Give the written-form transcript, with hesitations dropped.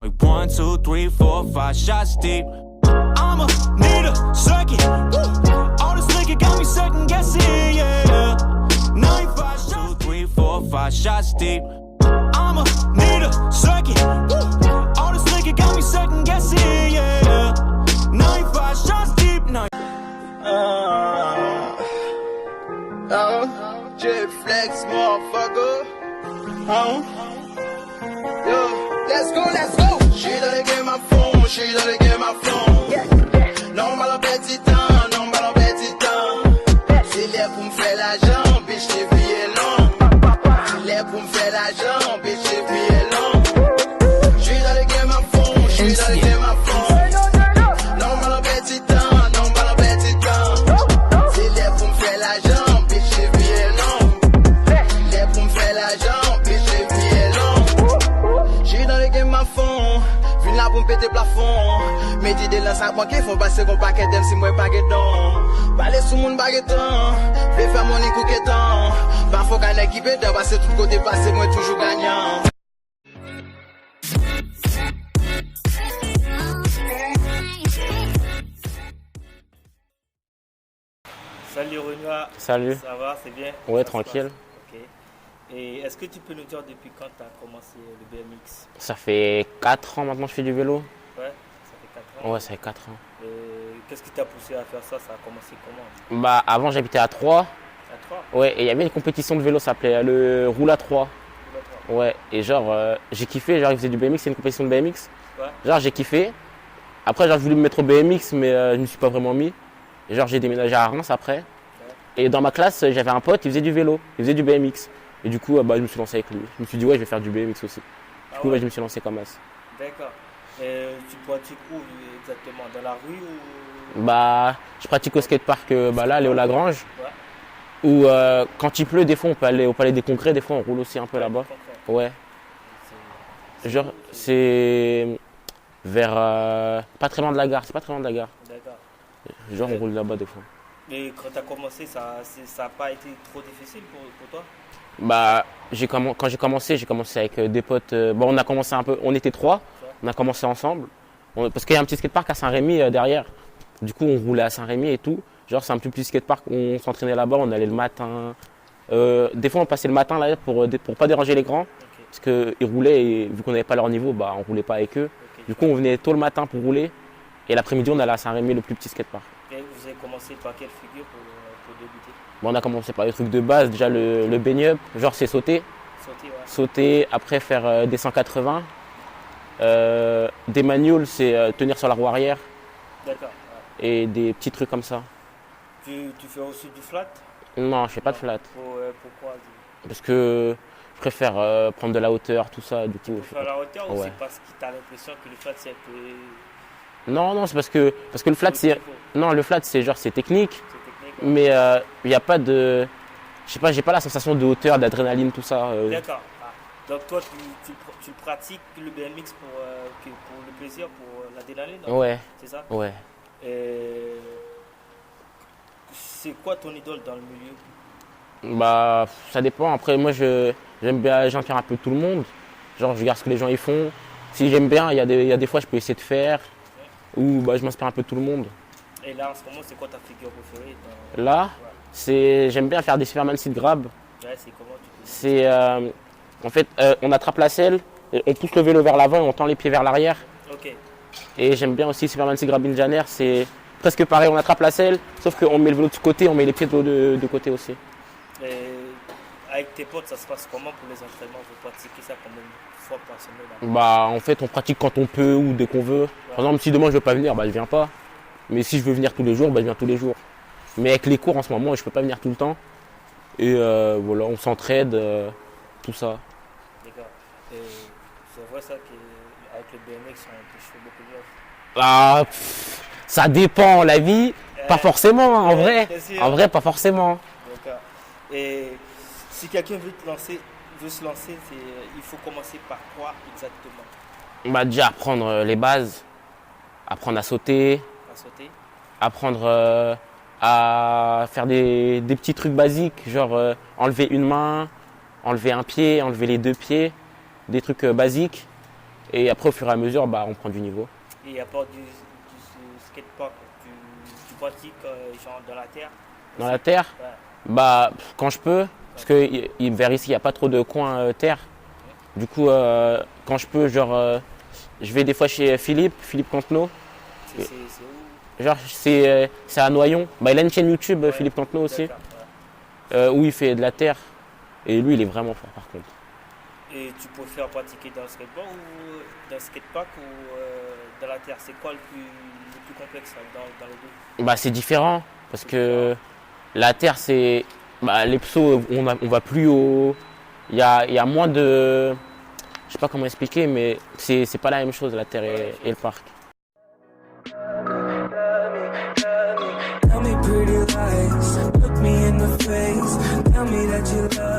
Like 1, 2, 3, 4, 5 shots deep. I'ma need a second. All this liquor got me second guessing, yeah. 9, 5, 2, 3, 4, 5 shots deep. I'ma need a second. All this liquor got me second guessing, yeah. 9, 5 shots deep. J Flex, motherfucker. Yo, let's go, let's go. She dans le game à fond, she dans le game à fond. Non, mal en petit temps, non, mal en petit temps. C'est l'air pour me faire l'argent, bitch, les billets longs. C'est l'air pour me faire l'argent, bitch, les billets longs. Je suis dans le game à fond, je suis dans le game à fond. Non, mal en petit temps, non, mal en petit temps. C'est l'air pour me faire l'argent, bitch, les billets longs. L'air pour me faire l'argent, bitch, les billets longs. Je suis dans le game à fond. Vin là pour me péter plafond. Mais dis des lances à moi qui font passer mon paquet d'aime si moi pas guédon. Parler sous mon baguetton. Fais faire mon écoute étant. Parfois qu'un équipe est parce que tout côté passé moi toujours gagnant. Salut Renoir. Salut. Ça va, c'est bien? Ouais, Ça tranquille. Ok. Et est-ce que tu peux nous dire depuis quand tu as commencé le BMX? Ça fait 4 ans maintenant que je fais du vélo. Ouais, ça fait 4 ans. Ouais, ça fait 4 ans. Et qu'est-ce qui t'a poussé à faire ça? Ça a commencé comment? Bah, avant, j'habitais à Troyes. À 3? Ouais, et il y avait une compétition de vélo, ça s'appelait le Roule à 3. Ouais, et genre, j'ai kiffé. Genre, ils faisaient du BMX, c'est une compétition de BMX. Ouais. Genre, j'ai kiffé. Après, j'ai voulu me mettre au BMX, mais je ne me suis pas vraiment mis. Et genre, j'ai déménagé à Reims après. Ouais. Et dans ma classe, j'avais un pote, il faisait du vélo, il faisait du BMX. Et du coup, bah, je me suis lancé avec lui. Je me suis dit, ouais, je vais faire du BMX aussi. Du coup, ouais, je me suis lancé comme ça. D'accord. Et tu pratiques où exactement? Dans la rue ou... Bah, je pratique au skatepark là, Léo Lagrange. Ouais. Ou quand il pleut, des fois on peut aller au Palais des Congrès, des fois on roule aussi un peu là-bas. Ouais. Genre, c'est vers. Pas très loin de la gare, c'est pas très loin de la gare. D'accord. Genre, on roule là-bas des fois. Et quand tu as commencé, ça n'a pas été trop difficile pour toi? Bah, quand j'ai commencé avec des potes. Bon, on a commencé un peu, on était 3, on a commencé ensemble. Parce qu'il y a un petit skatepark à Saint-Rémy derrière. Du coup, on roulait à Saint-Rémy et tout. Genre, c'est un petit skatepark, on s'entraînait là-bas, on allait le matin. Des fois, on passait le matin là pour pas déranger les grands. Okay. Parce qu'ils roulaient et vu qu'on n'avait pas leur niveau, bah, on roulait pas avec eux. Okay. Du coup, on venait tôt le matin pour rouler. Et l'après-midi, on allait à Saint-Rémy, le plus petit skatepark. Et vous avez commencé par quelle figure pour débuter? Bon, on a commencé par les trucs de base. Déjà, le baigne-up, genre c'est sauter. Sauter, ouais. Sauter, après faire des 180. Des manuals, c'est tenir sur la roue arrière. D'accord. Ouais. Et des petits trucs comme ça. Tu fais aussi du flat? Non, je fais pas de flat. Pourquoi? Parce que je préfère prendre de la hauteur, tout ça. Du coup, tu préfères la hauteur ou ouais. c'est parce que tu as l'impression que le flat c'est un peu... Non, c'est parce que le flat c'est... Non, le flat c'est genre c'est technique. C'est technique, ouais. Mais il n'y a pas de... Je sais pas, j'ai pas la sensation de hauteur, d'adrénaline, tout ça. D'accord. Ah. Donc toi, tu pratiques le BMX pour le plaisir, pour l'adrénaline? Ouais. C'est ça? Ouais. C'est quoi ton idole dans le milieu? Bah, ça dépend. Après, moi, j'aime bien faire un peu tout le monde. Genre, je regarde ce que les gens y font. Si j'aime bien, il y a des fois, je peux essayer de faire. Ouais. Ou bah, je m'inspire un peu de tout le monde. Et là, en ce moment, c'est quoi ta figure préférée Là, ouais. J'aime bien faire des Superman Seat Grab. Ouais, c'est comment c'est en fait, on attrape la selle, on pousse le vélo vers l'avant et on tend les pieds vers l'arrière. Ok. Et j'aime bien aussi Superman Seat Grab Ninja Air. C'est presque pareil, on attrape la selle, sauf qu'on met le vélo de côté, on met les pieds de côté aussi. Et avec tes potes, ça se passe comment pour les entraînements? Vous pratiquez ça combien de fois par semaine? Bah, en fait, on pratique quand on peut ou dès qu'on veut. Ouais. Par exemple, si demain je veux pas venir, bah, je viens pas. Mais si je veux venir tous les jours, bah, je viens tous les jours. Mais avec les cours en ce moment, je peux pas venir tout le temps. Et voilà, on s'entraide, tout ça. D'accord. Et c'est vrai ça qu'avec le BMX, on peut faire beaucoup mieux? Ah, ça dépend, la vie, pas forcément, en vrai. En vrai, pas forcément. D'accord. Et si quelqu'un veut se lancer, il faut commencer par quoi exactement? Bah, déjà apprendre les bases, apprendre à sauter, apprendre à faire des petits trucs basiques, genre enlever une main, enlever un pied, enlever les deux pieds, des trucs basiques. Et après, au fur et à mesure, on prend du niveau. Et à part du skatepark, tu pratiques genre dans la terre? Dans la terre, Ouais. quand je peux, parce que vers ici, il n'y a pas trop de coins terre. Du coup, quand je peux, je vais des fois chez Philippe Cantenot. C'est où? Genre, c'est à Noyon. Il a une chaîne YouTube, Ouais. Philippe Cantenot aussi, D'accord, ouais. où il fait de la terre. Et lui, il est vraiment fort par contre. Et tu préfères pratiquer dans le skateboard ou dans le skatepark ou dans la terre? C'est quoi le plus complexe dans les deux? C'est différent parce que la terre, c'est les psauds, on va plus haut. Il y a moins de, je sais pas comment expliquer, mais c'est pas la même chose la terre et le parc. Tell me pretty lies, look me in the face, tell me that you love